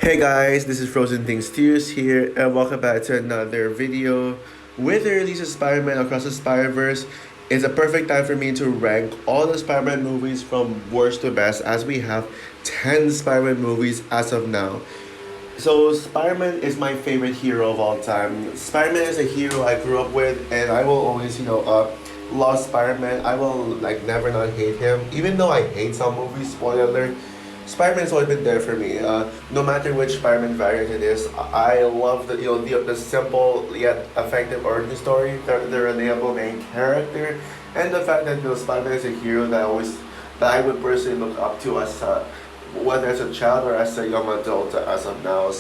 Hey guys, this is Frozen Things Tears here, and welcome back to another video. With the release of Spider-Man Across the Spider-Verse, it's a perfect time for me to rank all the Spider-Man movies from worst to best, as we have 10 Spider-Man movies as of now. So Spider-Man is my favorite hero of all time. Spider-Man is a hero I grew up with, and I will always, love Spider-Man. I will never not hate him, even though I hate some movies. Spoiler alert. Spider-Man's always been there for me. No matter which Spider-Man variant it is, I love the simple yet effective origin story, the relatable main character, and the fact that Spider-Man is a hero that I would personally look up to as whether as a child or as a young adult as of now.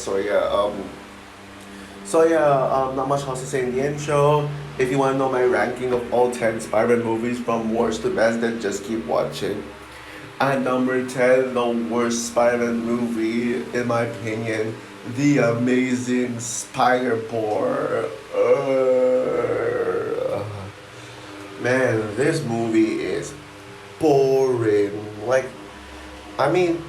Not much else to say in the intro. If you want to know my ranking of all 10 Spider-Man movies from worst to best, then just keep watching. At number 10, the worst Spider-Man movie, in my opinion, The Amazing Spider-Pore. Man, this movie is boring. I mean,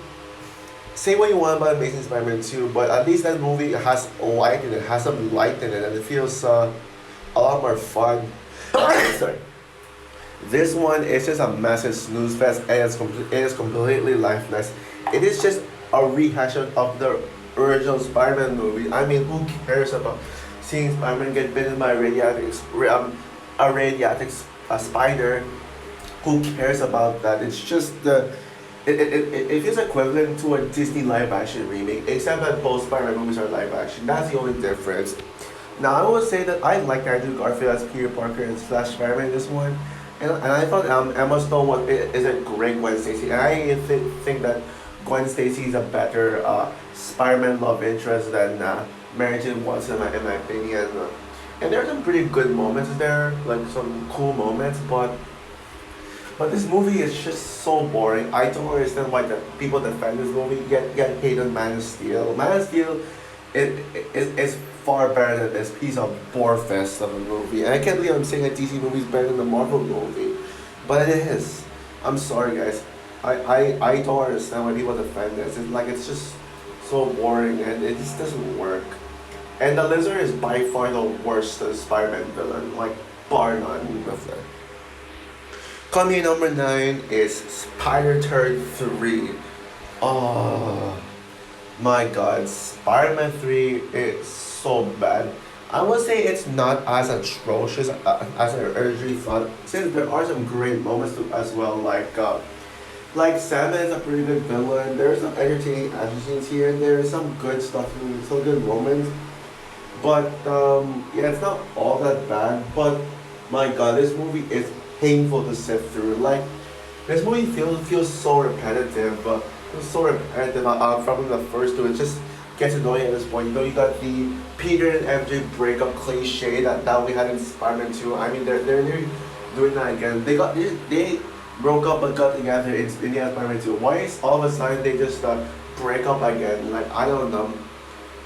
say what you want about Amazing Spider-Man 2, but at least that movie has light in it, has some light in it, and it feels a lot more fun. Sorry. This one is just a massive snooze fest, and it is completely lifeless. It is just a rehash of the original Spider-Man movie. I mean, who cares about seeing Spider-Man get bitten by a radioactive spider? Who cares about that? It's just it feels equivalent to a Disney live action remake, except that both Spider-Man movies are live action. That's the only difference. Now, I will say that I like Andrew Garfield as Peter Parker and Flash Spider-Man in this one. And I thought Emma Stone is a great Gwen Stacy. And I think that Gwen Stacy is a better Spider-Man love interest than Mary Jane Watson, in my opinion. And there are some pretty good moments there, like some cool moments, but this movie is just so boring. I don't understand why the people defend this movie get hate on Man of Steel. Man of Steel is far better than this piece of bore fest of a movie. And I can't believe I'm saying a DC movie is better than the Marvel movie, but it is. I'm sorry, guys. I don't understand why people defend this. It's just so boring and it just doesn't work. And the Lizard is by far the worst Spider-Man villain, like bar none of them. Coming in number 9 is Spider-Turd 3. Oh my god, Spider-Man 3 is so bad. I would say it's not as atrocious as I originally thought, since there are some great moments too, as well. Like Sandman is a pretty good villain. There's some entertaining action scenes here and there. Some good stuff, some good moments. But yeah, it's not all that bad. But my god, this movie is painful to sit through. This movie feels so repetitive. Feels so repetitive from the first two. It just gets annoying at this point. You got the Peter and MJ breakup cliche that we had in Spider-Man 2. I mean, they're doing that again. They broke up but got together in the Spider-Man 2. Why is all of a sudden they just break up again? I don't know.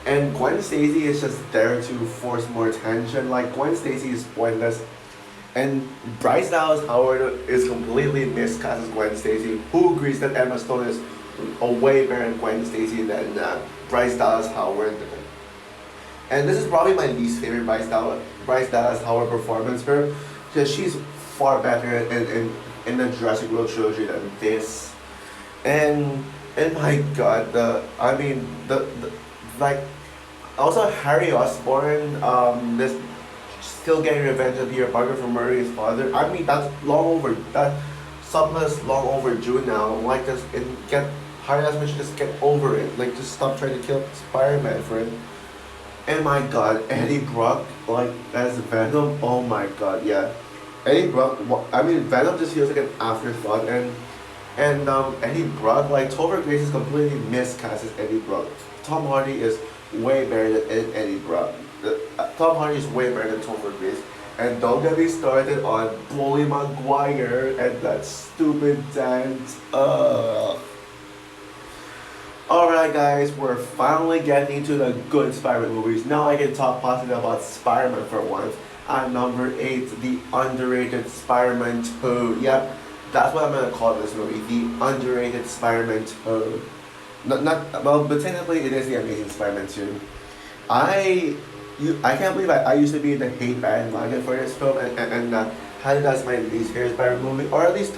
And Gwen Stacy is just there to force more tension. Gwen Stacy is pointless. And Bryce Dallas Howard is completely miscast as Gwen Stacy. Who agrees that Emma Stone is a way better than Gwen Stacy than Bryce Dallas Howard? And this is probably my least favorite Bryce Dallas Howard performance for her, because she's far better in the Jurassic World trilogy than this. And my god, also Harry Osborn, this still getting revenge on Peter Parker for murdering his father. I mean, that subplot's long overdue now. Harry Osborn should just get over it. Just stop trying to kill Spider-Man for it. And my god, Eddie Brock, as Venom, oh my god, yeah. Eddie Brock, Venom just feels like an afterthought, and Eddie Brock, Topher Grace is completely miscast as Eddie Brock. Tom Hardy is way better than Eddie Brock. Tom Hardy is way better than Topher Grace. And don't get me started on Bully Maguire and that stupid dance. Alright guys, we're finally getting into the good Spider-Man movies. Now I can talk positive about Spider-Man for once. At number 8, the underrated Spider-Man 2. Yep, that's what I'm gonna call this movie, the underrated Spider-Man 2. not well, but technically it is the Amazing Spider-Man 2. I I can't believe I used to be in the hate bandwagon for this film and had it as my least favorite Spider-Man movie, or at least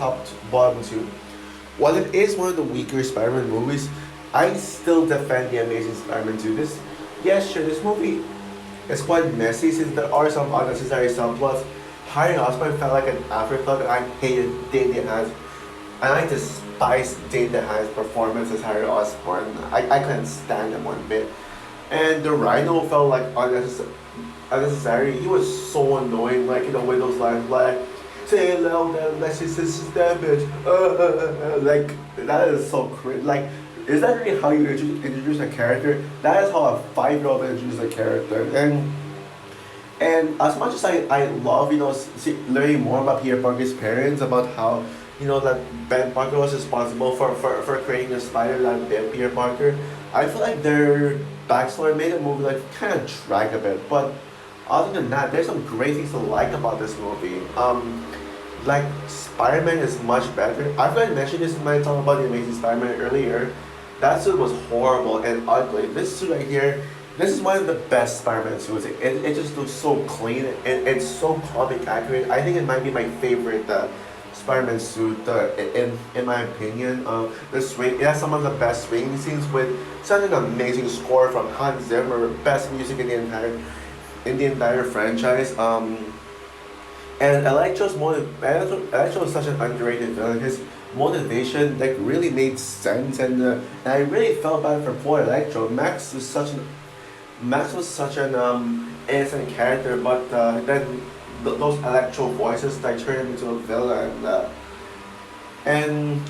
bottom two. While it is one of the weaker Spider-Man movies, I still defend the Amazing Spider-Man 2. Yes, sure, this movie is quite messy since there are some unnecessary subplots. Harry Osborn felt like an afterthought, and I hated Dane DeHaan's, and I despise Dane DeHaan's performance as Harry Osborn. I couldn't stand him one bit. And the Rhino felt like unnecessary. He was so annoying, like, with those lines like, say it loud and let's just damage. Like, that is so cringe. Like, is that really how you introduce a character? That is how a 5-year-old introduces a character. And as much as I love, learning more about Peter Parker's parents, about how, that Ben Parker was responsible for creating the spider that bit Peter Parker, I feel like their backstory made the movie like kind of drag a bit. But other than that, there's some great things to like about this movie. Like, Spider-Man is much better. I feel like I mentioned this when I talked about the Amazing Spider-Man earlier. That suit was horrible and ugly. This suit right here, this is one of the best Spider-Man suits. It just looks so clean and it's so comic accurate. I think it might be my favorite Spider-Man suit in my opinion. The swing, it has some of the best swinging scenes with such an amazing score from Hans Zimmer, best music in the entire franchise. And Electro is such an underrated villain. His motivation like really made sense, and I really felt bad for poor Electro. Max was such an innocent character, but then those Electro voices like turned him into a villain. And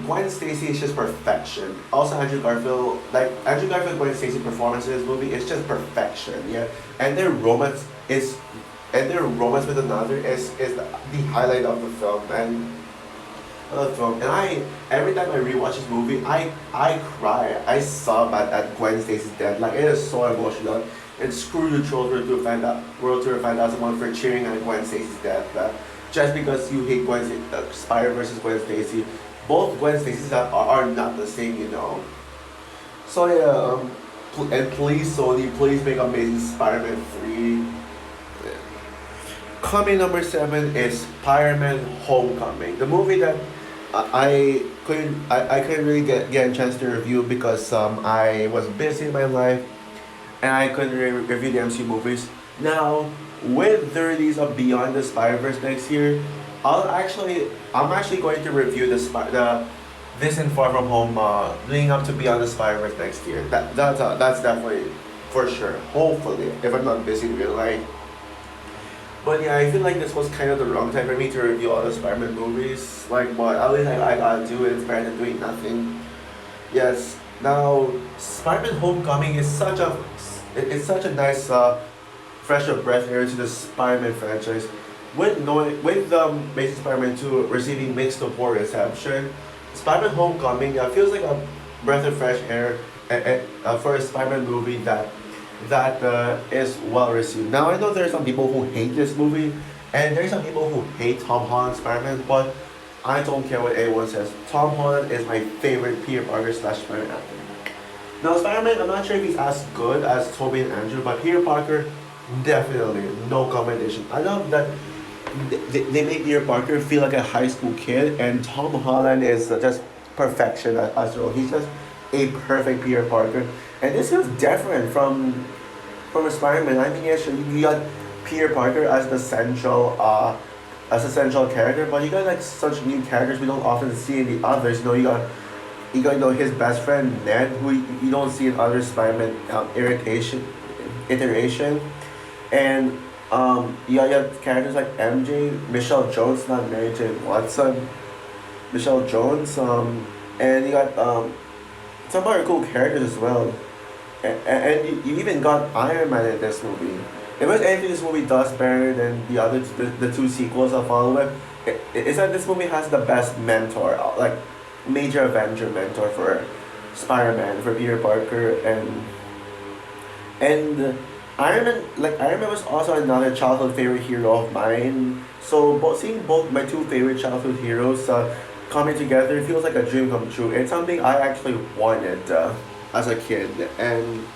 Gwen Stacy is just perfection. Also Andrew Garfield, Gwen Stacy performance in this movie is just perfection. Yeah, and their romance is and their romance with another is the highlight of the film. And I every time I rewatch this movie, I cry. I sob at Gwen Stacy's death. Like, it is so emotional. And screw you, children, to find out World Tour find out someone for cheering at Gwen Stacy's death. Just because you hate Spider versus Gwen Stacy, both Gwen Stacy's are not the same. So yeah, and please Sony, please make Amazing Spider-Man 3. Coming number 7 is Spider-Man Homecoming, the movie that I couldn't really get a chance to review because I was busy in my life and I couldn't review the MCU movies. Now, with the release of Beyond the Spider-Verse next year, I'm actually going to review the This and Far From Home leading up to Beyond the Spider-Verse next year. That's definitely for sure. Hopefully, if I'm not busy in real life. But yeah, I feel like this was kind of the wrong time for me to review all the Spider-Man movies. Like, but at least I gotta do it. It's better than doing nothing. Yes. Now, Spider-Man Homecoming is such a nice fresh of breath air to the Spider-Man franchise. With Amazing Spider-Man 2 receiving mixed to poor reception, Spider-Man Homecoming feels like a breath of fresh air for a Spider-Man movie that is well received. Now, I know there are some people who hate this movie, and there are some people who hate Tom Holland's Spider-Man, but I don't care what anyone says. Tom Holland is my favorite Peter Parker / Spider-Man actor. Now, Spider-Man, I'm not sure if he's as good as Tobey and Andrew, but Peter Parker, definitely, no commendation. I love that they make Peter Parker feel like a high school kid, and Tom Holland is just perfection as well. He's just a perfect Peter Parker. And this is different from a Spider-Man. I mean, yeah, sure, you got Peter Parker as the central character, but you got like such new characters we don't often see in the others. You got his best friend Ned, who you don't see in other Spider-Man iteration, and you got characters like MJ, Michelle Jones, not Mary Jane Watson, Michelle Jones, and you got some other cool characters as well. And you even got Iron Man in this movie. If there's anything this movie does better than the two sequels I'll follow it's that this movie has the best mentor, like major Avenger mentor for Spider-Man, for Peter Parker, and Iron Man was also another childhood favorite hero of mine. So seeing both my two favorite childhood heroes coming together. It feels like a dream come true. It's something I actually wanted as a kid, and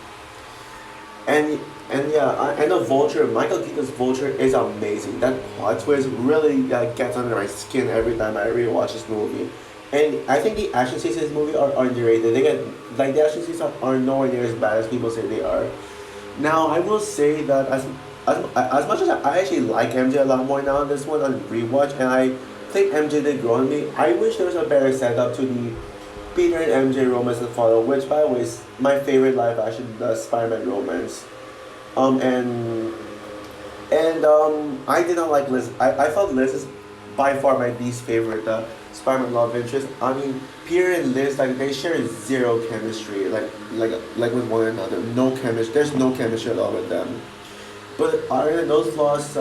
and yeah, and the Vulture, Michael Keaton's Vulture is amazing. That plot twist really gets under my skin every time I rewatch this movie. And I think the action scenes in this movie are underrated. They get like the action scenes are nowhere near as bad as people say they are. Now I will say that as much as I actually like MJ a lot more now in this one on rewatch, and I think MJ did grow on me. I wish there was a better setup to the Peter and MJ romance that follow, which by the way is my favorite live action Spider-Man romance. Um and I did not like Liz. I felt Liz is by far my least favorite Spider-Man love interest. I mean, Peter and Liz, like they share zero chemistry, like with one another. No chemistry. There's no chemistry at all with them. But other than those flaws,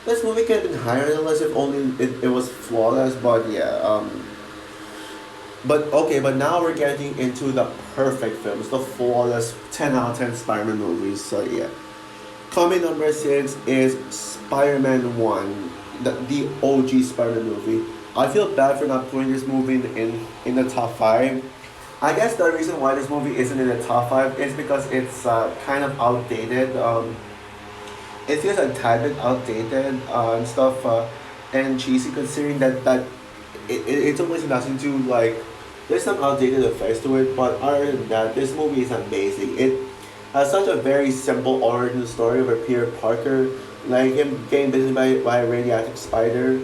this movie could have been higher than Liz if only it was flawless. But yeah, but okay, but now we're getting into the perfect films, the flawless 10 out of 10 Spider-Man movies. So yeah. Coming number six is Spider-Man 1, the OG Spider-Man movie. I feel bad for not putting this movie in the top 5. I guess the reason why this movie isn't in the top 5 is because it's kind of outdated. It feels a tad bit outdated and stuff and cheesy considering that it's almost nothing to like. There's some outdated effects to it, but other than that, this movie is amazing. It has such a very simple origin story where Peter Parker, like him getting bitten by a radioactive spider,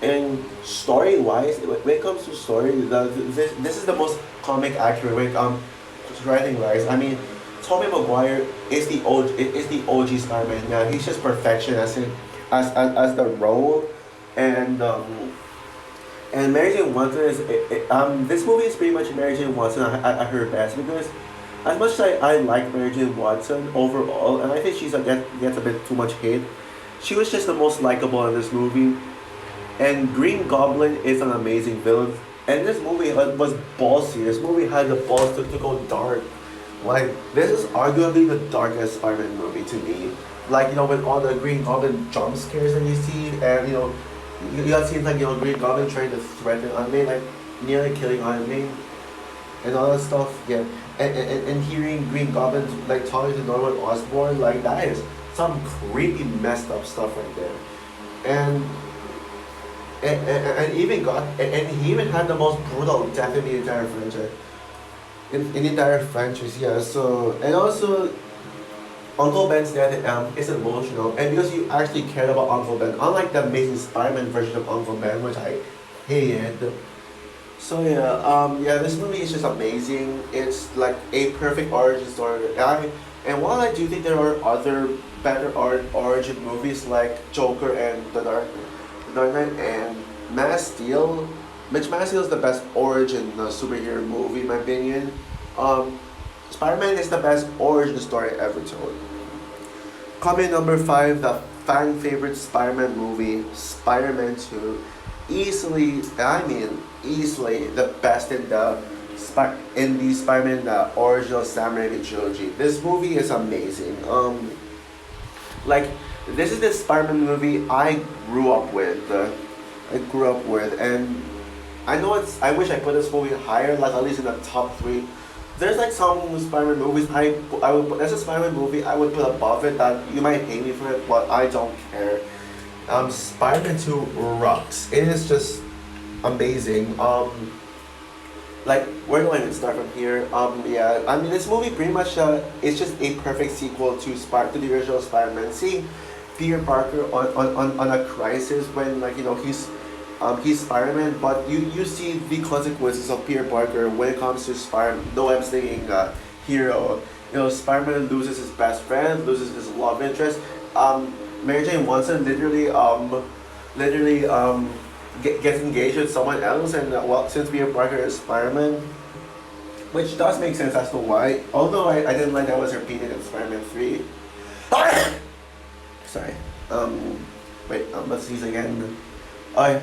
and story wise, when it comes to story, this is the most comic accurate when it comes to writing wise. I mean, Tobey Maguire is the OG Spider-Man. Yeah, he's just perfection as the role, and Mary Jane Watson is this movie is pretty much Mary Jane Watson at her best because as much as I like Mary Jane Watson overall, and I think she's gets a bit too much hate, she was just the most likable in this movie. And Green Goblin is an amazing villain. And this movie was ballsy. This movie had the balls to go dark. Like, this is arguably the darkest Spider-Man movie to me. Like, with all the Green Goblin jump scares that you see, and, you got scenes like, Green Goblin trying to threaten Aunt May, like, nearly killing Aunt May, and all that stuff, yeah. And hearing Green Goblin, like, talking to Norman Osborn, like, that is some creepy, messed up stuff right there. And and even got and he even had the most brutal death in the entire franchise. In the entire franchise, yeah. So and also Uncle Ben's death is emotional, and because you actually cared about Uncle Ben, unlike the Amazing Spider-Man version of Uncle Ben, which I hated. So yeah, this movie is just amazing. It's like a perfect origin story. And while I do think there are other better origin movies like Joker and The Dark Knight and Man of Steel, which Man of Steel is the best origin superhero movie in my opinion. Spider-Man is the best origin story ever told. Coming number 5, the fan favorite Spider-Man movie, Spider-Man 2. Easily the best in the Spider-Man original Sam Raimi trilogy. This movie is amazing. Like this is the Spider-Man movie I grew up with. And I know I wish I put this movie higher, like at least in the top 3. There's like some Spider-Man movies I would put as a Spider-Man movie I would put above it that you might hate me for it, but I don't care. Spider-Man 2 rocks. It is just amazing. Like where do I even start from here? This movie pretty much is just a perfect sequel to the original Spider-Man. Seeing Peter Parker on a crisis when he's Spider-Man, but you see the consequences of Peter Parker when it comes to Spider-Man. No, I'm saying hero. Spider-Man loses his best friend, loses his love interest. Mary Jane Watson gets engaged with someone else, and since Peter Parker is Spider-Man, which does make sense as to why. Although I didn't like that was repeated in Spider-Man 3. Sorry. Let's use again. Alright.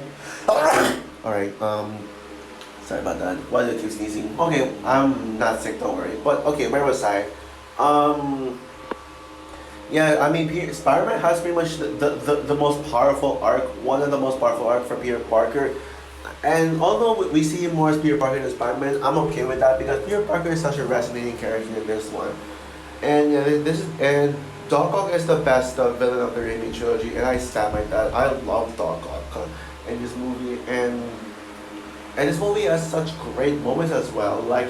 Alright, sorry about that. Why did I keep sneezing? Okay, I'm not sick, don't worry. But okay, where was I? Spider-Man has pretty much the most powerful arc, one of the most powerful arc for Peter Parker. And although we see him more as Peter Parker than Spider-Man, I'm okay with that because Peter Parker is such a resonating character in this one. And this is and Doc Ock is the best villain of the Raimi trilogy, and I stand by that. I love Doc Ock in this movie, and this movie has such great moments as well. Like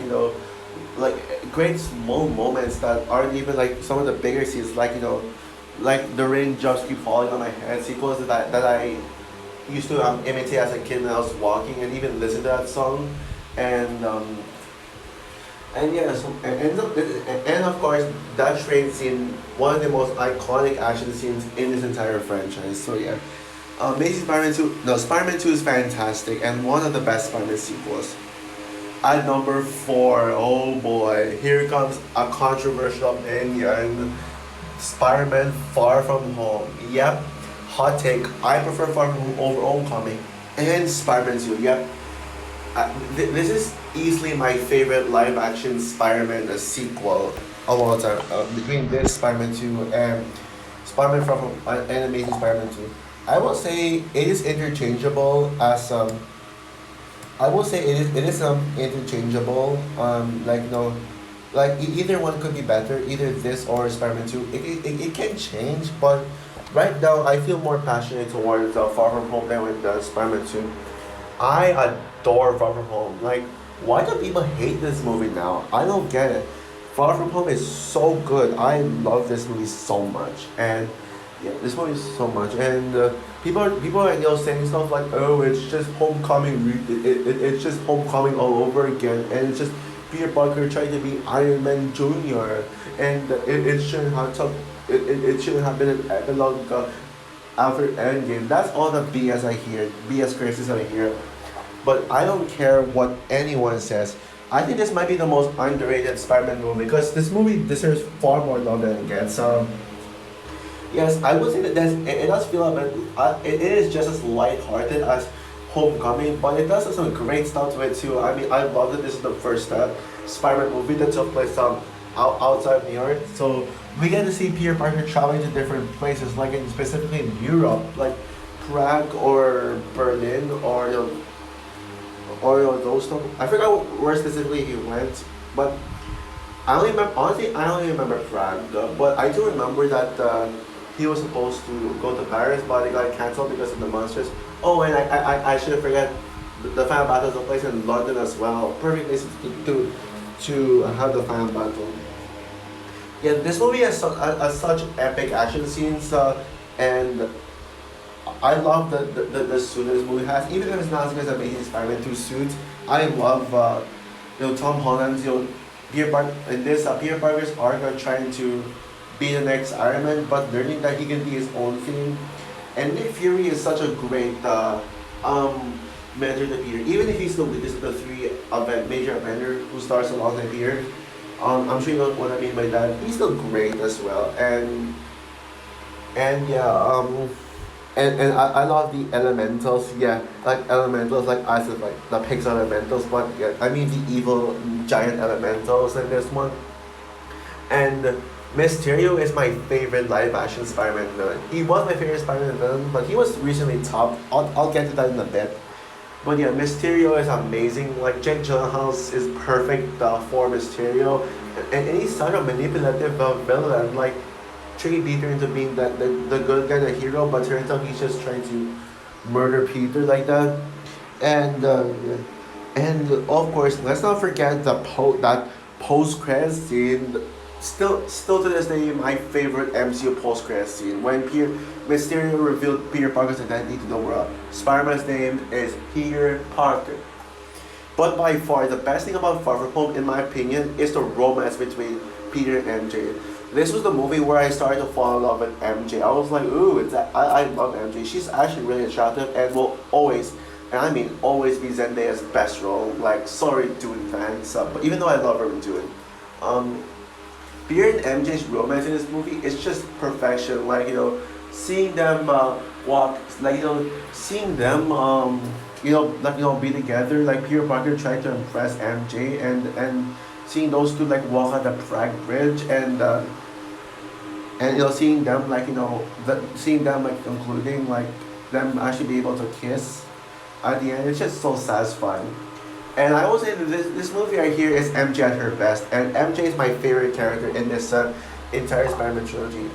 like great small moments that aren't even like some of the bigger scenes. Like like the rain just keep falling on my head. Sequels that I used to imitate as a kid when I was walking, and even listen to that song, and and yeah, so, and of course that train scene, one of the most iconic action scenes in this entire franchise. So yeah, Amazing Spider-Man 2, no, Spider-Man 2 is fantastic and one of the best Spider-Man sequels. At number 4, oh boy, here comes a controversial opinion. Spider-Man Far From Home. Yep, hot take. I prefer Far From Home over Homecoming. And Spider-Man 2. Yep, this is easily my favorite live action Spider-Man sequel of all time. Between this Spider-Man 2 and Spider-Man Far From and Amazing Spider-Man 2. I will say it is interchangeable as I will say it is interchangeable. Like like either one could be better, either this or Spider-Man 2. It can change, but right now I feel more passionate towards Far From Home than with Spider-Man 2. I adore Far From Home. Like, why do people hate this movie now? I don't get it. Far From Home is so good. I love this movie so much, and yeah, this movie is so much. And people are saying stuff like, oh, it's just Homecoming. It's just Homecoming all over again, and it's just Peter Parker trying to be Iron Man Junior, and it shouldn't have took. It shouldn't have been an epilogue after Endgame. That's all the BS I hear, BS criticism I hear. But I don't care what anyone says. I think this might be the most underrated Spider-Man movie because this movie deserves far more love than it gets. Yes, I would say that it does feel a bit. It is just as light-hearted as Homecoming, but it does have some great stuff to it too. I mean, I love that this is the first Spider-Man movie that took place outside New York. So we get to see Peter Parker traveling to different places, like specifically in Europe, like Prague or Berlin or those stuff. I forgot where specifically he went, but I only remember honestly I only remember Prague, but I do remember that he was supposed to go to Paris, but it got cancelled because of the monsters. Oh, and I should forget the final battle took place in London as well. Perfect place to have the final battle. Yeah, this movie has such epic action scenes, and I love the suit that this movie has. Even if it's not as good as Amazing Spider-Man 2 suit, I love Tom Holland's Peter Parker in this Peter Parker's arc of trying to be the next Iron Man, but learning that he can be his own thing. And Nick Fury is such a great mentor to Peter, even if he's the weakest of the three major Avengers who stars alongside Peter. I'm sure you know what I mean by that. He's still great as well, and yeah, and I love the elementals. Yeah, like elementals, like I said, like the Pixar elementals, but yeah, I mean the evil giant elementals in this one. And Mysterio is my favorite live action Spider-Man villain. He was my favorite Spider-Man villain, but he was recently topped. I'll get to that in a bit. But yeah, Mysterio is amazing. Like Jake Gyllenhaal is perfect for Mysterio, and he's such a manipulative villain. Like tricking Peter into being the good guy, the hero, but turns out he's just trying to murder Peter like that. And and of course, let's not forget that post credit scene. Still to this day, my favorite MCU post credit scene when Mysterio revealed Peter Parker's identity to the world. Spider-Man's name is Peter Parker. But by far, the best thing about Far From Home, in my opinion, is the romance between Peter and MJ. This was the movie where I started to fall in love with MJ. I was like, ooh, I love MJ. She's actually really attractive and will always, and I mean always, be Zendaya's best role. Like, sorry, Dune fans, but even though I love her in Dune. Peter and MJ's romance in this movie is just perfection. Like seeing them walk, like seeing them like be together. Like Peter Parker trying to impress MJ, and seeing those two like walk on the Prague Bridge, and seeing them like seeing them like concluding like them actually be able to kiss. at the end. It's just so satisfying. And I will say that this movie right here is MJ at her best, and MJ is my favorite character in this entire Spider-Man trilogy.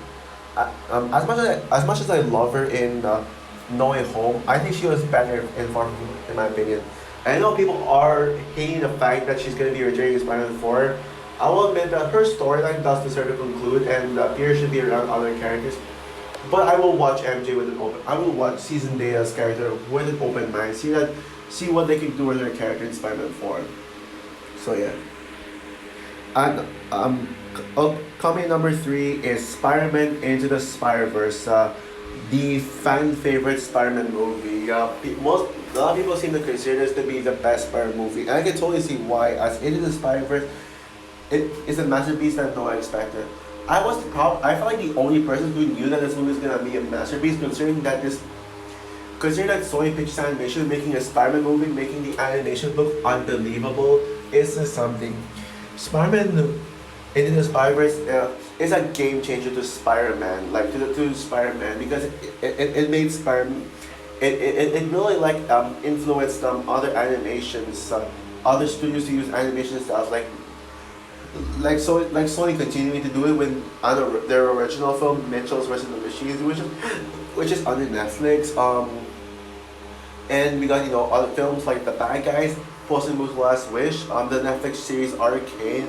As much as I love her in No Way Home, I think she was better in Far From Home, in my opinion. I know people are hating the fact that she's going to be returning in Spider-Man 4. I will admit that her storyline does deserve to conclude, and Peter should be around other characters. But I will watch MJ with an open. I will watch Season Data's character with an open mind. See what they can do with her character in Spider-Man 4. So yeah. And coming number 3 is Spider-Man Into the Spider-Verse, the fan favorite Spider-Man movie. A lot of people seem to consider this to be the best Spider-Man movie, and I can totally see why. As Into the Spider-Verse, it is a masterpiece that no one expected. I felt like the only person who knew that this movie was gonna be a masterpiece, considering that Sony Pictures Animation is making a Spider-Man movie, making the animation look unbelievable, is just something. Spider-Man Into the Spider-Verse is a game changer to Spider-Man, like to Spider-Man, because it made Spider-Man, it really like influenced other animations, other studios to use animation styles like Sony continuing to do it with their original film Mitchell's vs. the Machines, which is under Netflix. And we got other films like The Bad Guys, Puss in Boots: Last Wish, the Netflix series Arcane,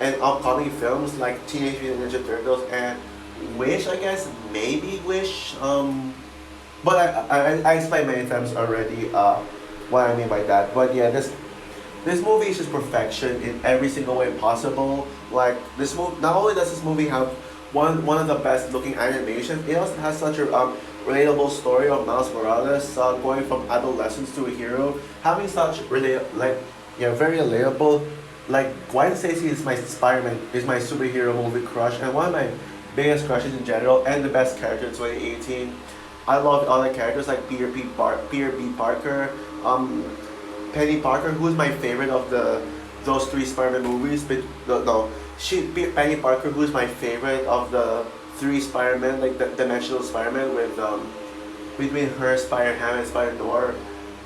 and upcoming films like Teenage Mutant Ninja Turtles and Wish. I guess maybe Wish. But I explained many times already what I mean by that. But yeah, this movie is just perfection in every single way possible. Like this movie, not only does this movie have one of the best looking animations, it also has such a relatable story of Miles Morales going from adolescence to a hero, having such very relatable. Like Gwen Stacy is my superhero movie crush, and one of my biggest crushes in general, and the best character in 2018. I love other characters like Peter B. Parker, Penny Parker, who's my favorite of those 3 Spider-Man movies. But Penny Parker, who's my favorite of the 3 Spider-Man, like the Dimensional Spider-Man with between her, Spider-Ham, and Spider-Noir.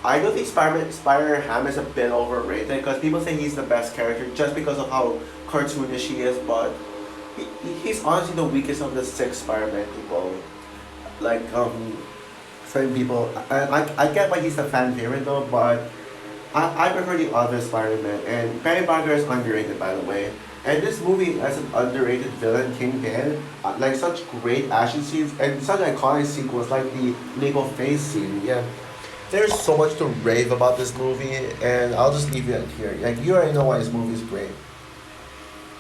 I do think Spider-Ham is a bit overrated because people say he's the best character just because of how cartoonish he is, but he's honestly the weakest of the 6 Spider-Man people. Like certain people, I get why he's the fan favorite though, but I prefer the other Spider-Man, and Penny Parker is underrated, by the way. And this movie has an underrated villain, Kingpin, like such great action scenes and such iconic sequels like the Lego face scene. Yeah, there's so much to rave about this movie, and I'll just leave it here. Like you already know why this movie is great.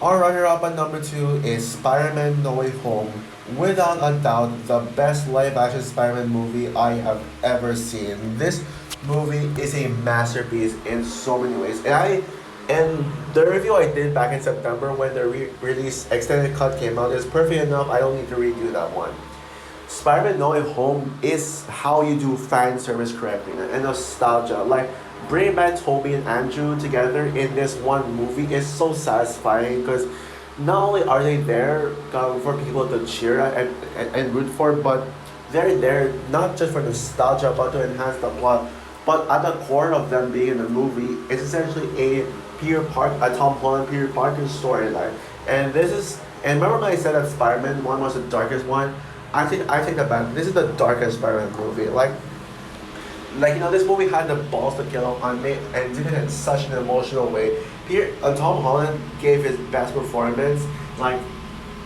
Our runner-up at number 2 is Spider-Man No Way Home. Without a doubt, the best live-action Spider-Man movie I have ever seen. This movie is a masterpiece in so many ways. And the review I did back in September when the release extended cut came out is perfect enough. I don't need to redo that one. Spider-Man No Way Home is how you do fan service correctly and nostalgia. Like bringing back Toby and Andrew together in this one movie is so satisfying because not only are they there for people to cheer at and root for, but they're there not just for nostalgia but to enhance the plot. But at the core of them being in the movie is essentially a Tom Holland Peter Parker storyline. And remember when I said that Spider-Man 1 was the darkest one? I think that back. This is the darkest Spider-Man movie. This movie had the balls to kill him on me and did it in such an emotional way. Tom Holland gave his best performance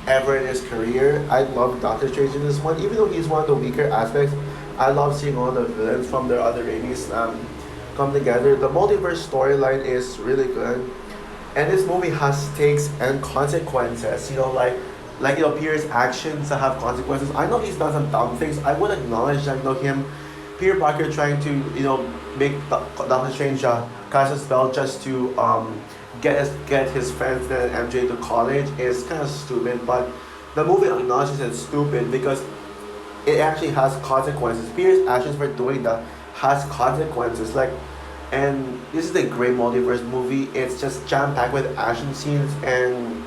ever in his career. I love Doctor Strange in this one, even though he's one of the weaker aspects. I love seeing all the villains from their other Raimi's come together. The multiverse storyline is really good, and this movie has stakes and consequences. Peter's actions that have consequences. I know he's done some dumb things. I would acknowledge that. Peter Parker trying to make Doctor Strange cast a spell just to get his friends and MJ to college is kind of stupid. But the movie acknowledges it's stupid because it actually has consequences. Peter's actions for doing that has consequences. And this is a great multiverse movie. It's just jam-packed with action scenes and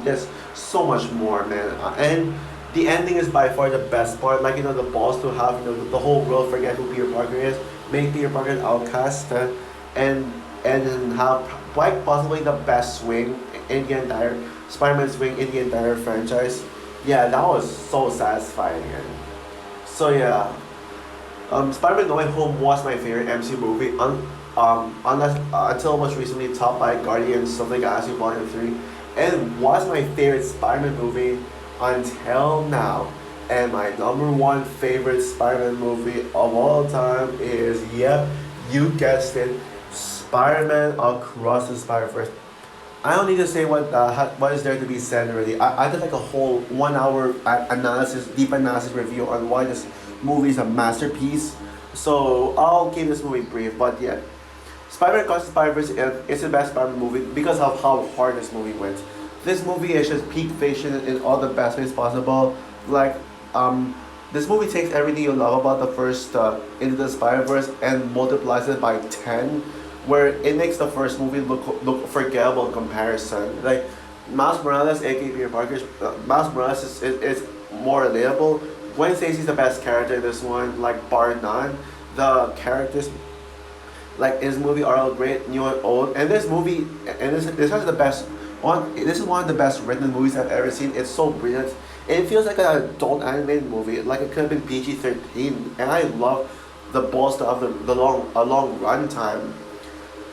just so much more, man. And The ending is by far the best part. Like, the balls to have, the whole world forget who Peter Parker is, make Peter Parker an outcast, and and have quite possibly the best swing in the entire Spider-Man swing in the entire franchise. Yeah, that was so satisfying. And so yeah, Spider-Man: No Way Home was my favorite MCU movie. Unless until most recently topped by Guardians of the Galaxy Volume 3, and was my favorite Spider-Man movie until now. And my number one favorite Spider-Man movie of all time is, yep, you guessed it, Spider-Man Across the Spider-Verse. I don't need to say what is there to be said already. I did like a whole 1 hour analysis, deep analysis review on why this movie is a masterpiece. So I'll keep this movie brief, but yeah, Spider-Man Across the Spider-Verse is the best Spider-Man movie because of how hard this movie went. This movie is just peak fiction in all the best ways possible. Like, this movie takes everything you love about the first Into the Spider-Verse and multiplies it by 10, where it makes the first movie look forgettable in comparison. Like, Miles Morales, aka Peter Parker, Miles Morales is more relatable. Gwen Stacy's the best character in this one, like bar none. The characters like in this movie are all great, new and old. And this movie, and this has the best one. This is one of the best written movies I've ever seen. It's so brilliant. It feels like an adult animated movie, like it could have been PG-13. And I love the balls of the long run time.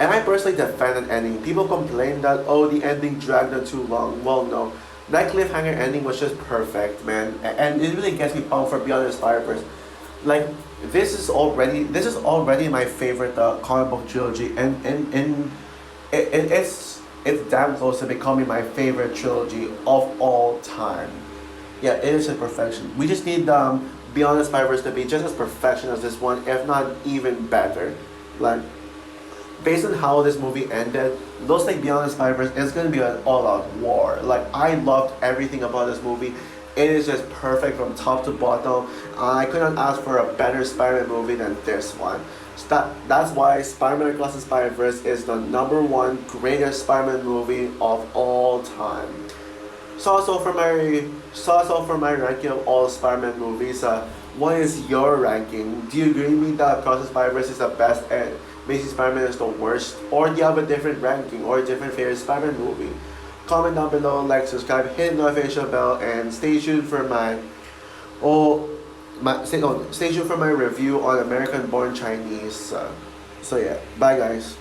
And I personally defend an ending. People complain that, oh, the ending dragged on too long. Well, no, that cliffhanger ending was just perfect, man. And it really gets me pumped for Beyond the Spider-Verse. Like, this is already my favorite comic book trilogy, and it's damn close to becoming my favorite trilogy of all time. Yeah, it is a perfection. We just need Beyond the Spider-Verse to be just as perfection as this one, if not even better. Like, based on how this movie ended, looks like Beyond the Spider-Verse is gonna be an all-out war. Like, I loved everything about this movie. It is just perfect from top to bottom. I couldn't ask for a better Spider-Man movie than this one. So that's why Spider-Man Across the Spider-Verse is the number one greatest Spider-Man movie of all time. So also for my ranking of all Spider-Man movies, what is your ranking? Do you agree with me that Across the Spider-Verse is the best and Amazing Spider-Man is the worst? Or do you have a different ranking or a different favorite Spider-Man movie? Comment down below, like, subscribe, hit the notification bell, and stay tuned for stay tuned for my review on American Born Chinese. So yeah, bye guys.